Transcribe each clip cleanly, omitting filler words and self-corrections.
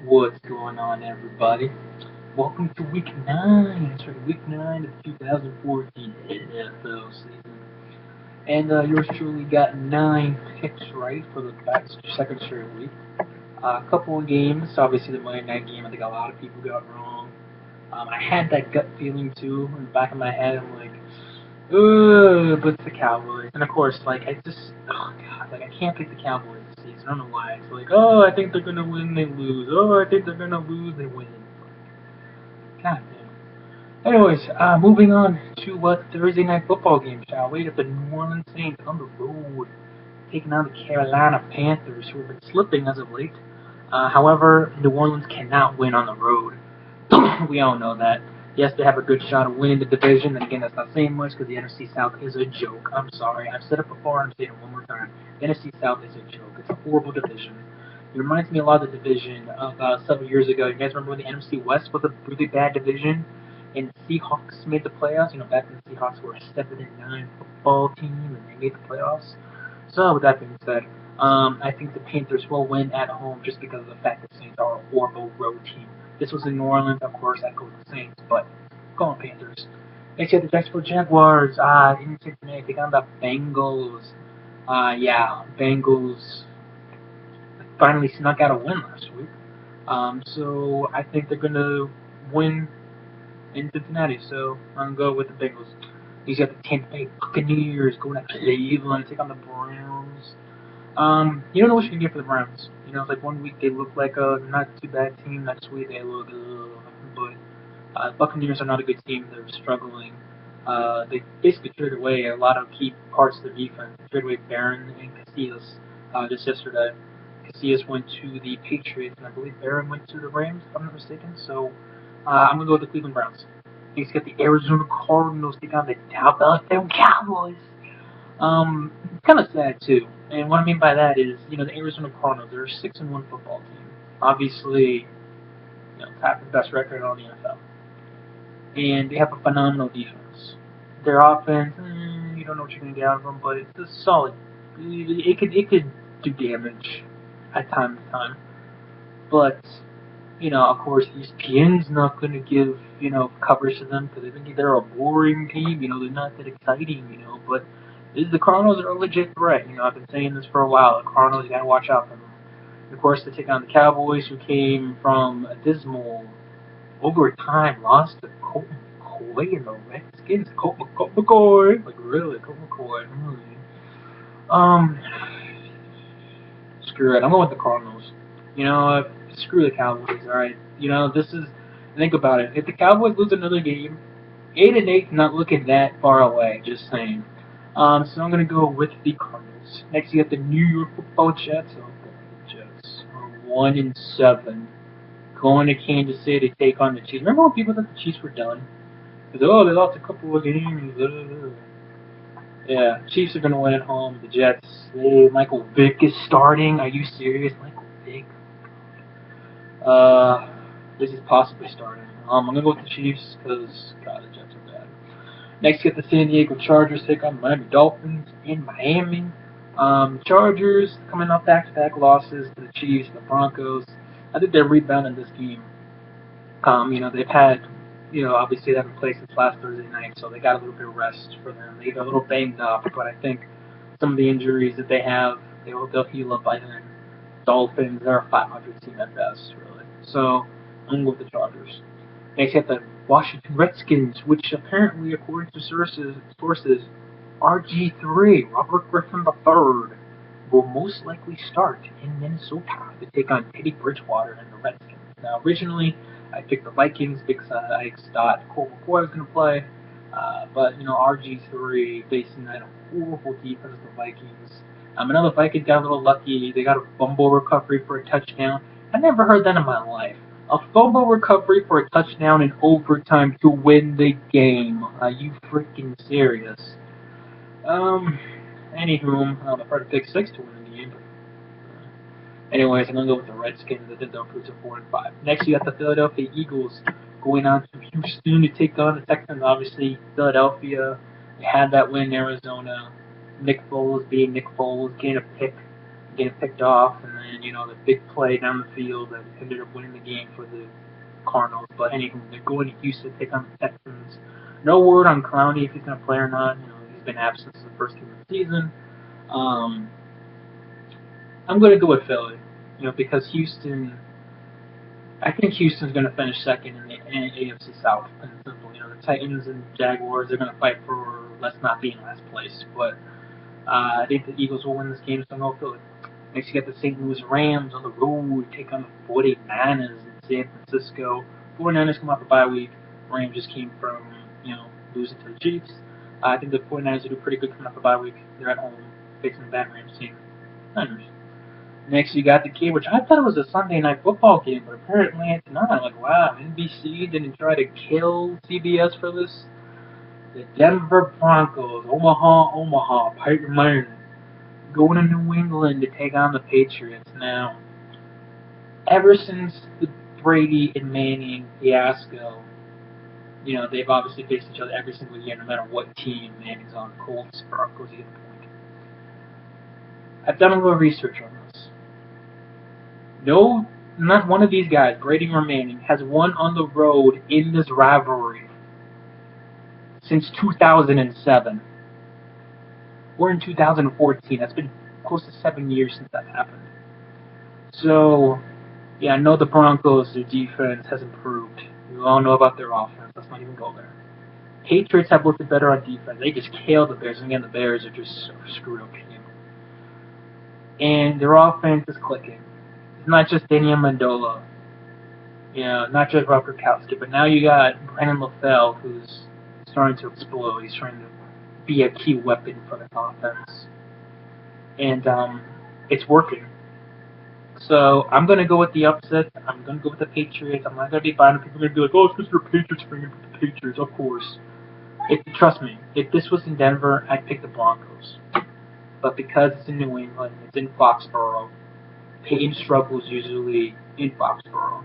What's going on, everybody? Welcome to week 9. It's week 9 of the 2014 NFL season. And yours truly got 9 picks right for the second straight week. A couple of games, obviously the Monday night game, I think a lot of people got wrong. I had that gut feeling too in the back of my head. I'm like, ugh, but it's the Cowboys. And of course, oh god, like I can't pick the Cowboys this season. I don't know why. It's like, oh, I think they're gonna win, they lose. Oh, I think they're gonna lose, they win. God damn. Anyways, moving on to Thursday night football game, shall we? At the New Orleans Saints on the road, taking on the Carolina Panthers, who have been slipping as of late. However, New Orleans cannot win on the road. We all know that. Yes, they have a good shot of winning the division, and again, that's not saying much because the NFC South is a joke. I'm sorry. I've said it before, I'm saying it one more time. The NFC South is a joke. It's a horrible division. It reminds me a lot of the division of several years ago. You guys remember when the NFC West was a really bad division, and the Seahawks made the playoffs? You know, back when the Seahawks were a 7-9 football team, and they made the playoffs. So, with that being said, I think the Panthers will win at home just because of the fact that the Saints are a horrible road team. This was in New Orleans, of course, I go with the Saints, but go on Panthers. Next, you have the Jacksonville Jaguars in Cincinnati. They got the Bengals. Yeah, Bengals finally snuck out a win last week. So I think they're going to win in Cincinnati. So I'm going to go with the Bengals. You got the Tampa Bay Buccaneers going to Cleveland to take on the Browns. You don't know what you can get for the Browns. You know, it's like one week they look like a not too bad team, next week they look, but Buccaneers are not a good team. They're struggling. They basically traded away a lot of key parts of their defense. They traded away Barron and Casillas just yesterday. Casillas went to the Patriots, and I believe Barron went to the Rams, if I'm not mistaken. So I'm going to go with the Cleveland Browns. Next, got the Arizona Cardinals taking on the Dallas Cowboys. Kind of sad too. And what I mean by that is, you know, the Arizona Cardinals, they're a 6-1 football team. Obviously, you know, have the best record on the NFL. And they have a phenomenal defense. Their offense, you don't know what you're going to get out of them, but it's solid. It could do damage at time to time. But, you know, of course, ESPN's not going to give, you know, coverage to them because they think they're a boring team. You know, they're not that exciting, you know, but the Cardinals are a legit threat. You know, I've been saying this for a while. The Cardinals, you got to watch out for them. And of course, they take on the Cowboys, who came from a dismal overtime loss to Colt McCoy and the Redskins. Colt McCoy, like really, Colt McCoy. Really. Um, Screw it. I'm going with the Cardinals. You know, screw the Cowboys. All right. You know, this is. Think about it. If the Cowboys lose another game, 8-8 not looking that far away. Just saying. So I'm gonna go with the Cardinals. Next, you got the New York Football Jets. Oh, the Jets are 1-7, going to Kansas City to take on the Chiefs. Remember when people thought the Chiefs were done? Because they lost a couple of games. Yeah, Chiefs are gonna win at home. The Jets. Michael Vick is starting. Are you serious, Michael Vick? Uh, this is possibly starting. I'm gonna go with the Chiefs because God, the Jets are bad. Next, get the San Diego Chargers take on the Miami Dolphins in Miami. Chargers coming off back-to-back losses to the Chiefs, the Broncos. I think they're rebounding this game. You know, they've had, you know, obviously they haven't played since last Thursday night, so they got a little bit of rest for them. They got a little banged up, but I think some of the injuries that they have, they'll heal up by then. Dolphins, they're a 500 team at best, really. So I'm going to go with the Chargers. Next, you have the Washington Redskins, which apparently, according to sources, RG3, Robert Griffin III, will most likely start in Minnesota to take on Teddy Bridgewater and the Redskins. Now, originally, I picked the Vikings because I thought Colt McCoy was going to play, but, you know, RG3 facing that horrible defense of the Vikings. Another Vikings got a little lucky. They got a fumble recovery for a touchdown. I never heard that in my life. A fumble recovery for a touchdown in overtime to win the game. Are you freaking serious? Anywho, I prefer to pick six to win the game. But, anyways, I'm gonna go with the Redskins. I think they'll prove to 4-5. Next, you got the Philadelphia Eagles going on to Houston to take on the Texans. Obviously, Philadelphia, they had that win in Arizona. Nick Foles being Nick Foles, getting a pick. getting picked off, and then the big play down the field that ended up winning the game for the Cardinals. But anywho, they're going to Houston to take on the Texans. No word on Clowney if he's going to play or not. He's been absent since the first game of the season. I'm going to go with Philly, because Houston. I think Houston's going to finish second in the AFC South. And simple, the Titans and Jaguars are going to fight for let's not be in last place. But I think the Eagles will win this game, so no Philly. Next, you got the St. Louis Rams on the road take on the 49ers in San Francisco. 49ers come off a bye week. Rams just came from losing to the Chiefs. I think the 49ers will do pretty good coming off a bye week. They're at home facing the bad Rams team. Niners. Next, you got the game, which I thought it was a Sunday night football game, but apparently it's not. Like, wow, NBC didn't try to kill CBS for this. The Denver Broncos, Omaha, Piper Manning, going to New England to take on the Patriots. Now, ever since the Brady and Manning fiasco, they've obviously faced each other every single year, no matter what team Manning's on. Colts, Broncos, you get the point. I've done a little research on this. No, not one of these guys, Brady or Manning, has won on the road in this rivalry since 2007. We're in 2014. That's been close to 7 years since that happened. So, yeah, I know the Broncos, their defense has improved. We all know about their offense. Let's not even go there. Patriots have looked better on defense. They just killed the Bears, and again, the Bears are just so screwed up team. And their offense is clicking. It's not just Danny Amendola, not just Rob Gronkowski, but now you got Brandon LaFell, who's starting to explode. He's trying to be a key weapon for the offense. And it's working. So I'm going to go with the upset. I'm going to go with the Patriots. I'm not going to be buying it. People are going to be like, oh, it's because you're a Patriots fan, you're the Patriots. Of course. Trust me, if this was in Denver, I'd pick the Broncos. But because it's in New England, it's in Foxborough, Peyton struggles usually in Foxborough.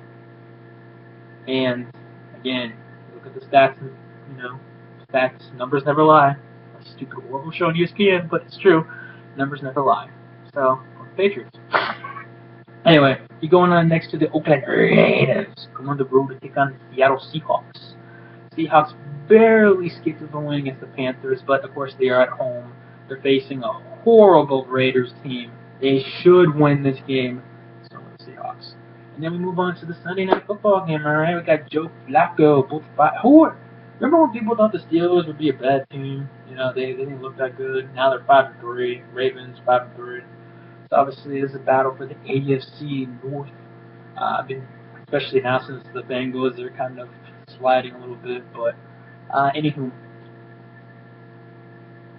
And, again, look at the stats, stats, numbers never lie. A stupid, horrible show on ESPN, but it's true. Numbers never lie. So, Patriots. Anyway, you're going on next to the Oakland Raiders. Going on the road to take on the Seattle Seahawks. Seahawks barely skipped the win against the Panthers, but of course they are at home. They're facing a horrible Raiders team. They should win this game. So the Seahawks. And then we move on to the Sunday night football game. All right, we got Joe Flacco. Remember when people thought the Steelers would be a bad team? They didn't look that good. Now they're 5-3. Ravens 5-3. So obviously this is a battle for the AFC North. Especially now since the Bengals are kind of sliding a little bit. But anywho,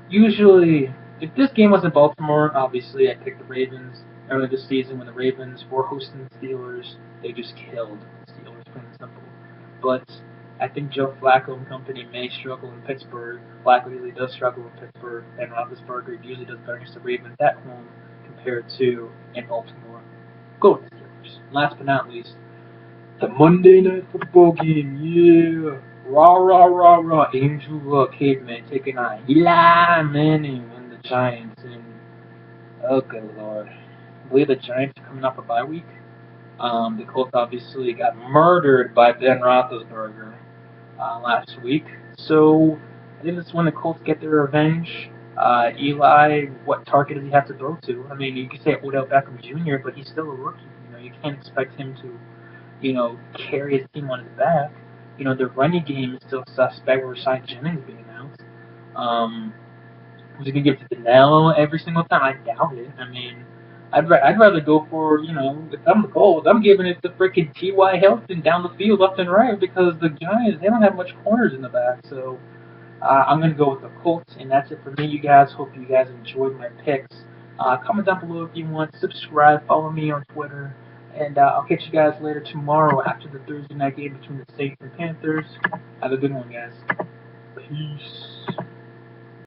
usually if this game was in Baltimore, obviously I'd pick the Ravens. Earlier this season when the Ravens were hosting the Steelers, they just killed the Steelers, plain and simple. But I think Joe Flacco and company may struggle in Pittsburgh. Flacco usually does struggle in Pittsburgh, and Roethlisberger usually does better against the Ravens at home compared to in Baltimore. Go with the Steelers. Last but not least, the Monday Night Football game, yeah! Rah, rah, rah, rah. Angel Caveman taking on Eli Manning and the Giants. And, oh, good Lord. I believe the Giants are coming off a bye week. The Colts obviously got murdered by Ben Roethlisberger last week. So I think this is when the Colts get their revenge. Eli, what target does he have to throw to? I mean, you could say Odell Beckham Jr., but he's still a rookie. You can't expect him to, carry his team on his back. Their running game is still suspect with Rashad Jennings being announced. Was he going to give it to Danilo every single time? I doubt it. I mean, I'd rather go for, if I'm the Colts, I'm giving it to freaking T.Y. Hilton down the field left and right because the Giants, they don't have much corners in the back. So I'm going to go with the Colts, and that's it for me, you guys. Hope you guys enjoyed my picks. Comment down below if you want. Subscribe. Follow me on Twitter. And I'll catch you guys later tomorrow after the Thursday night game between the Saints and Panthers. Have a good one, guys. Peace.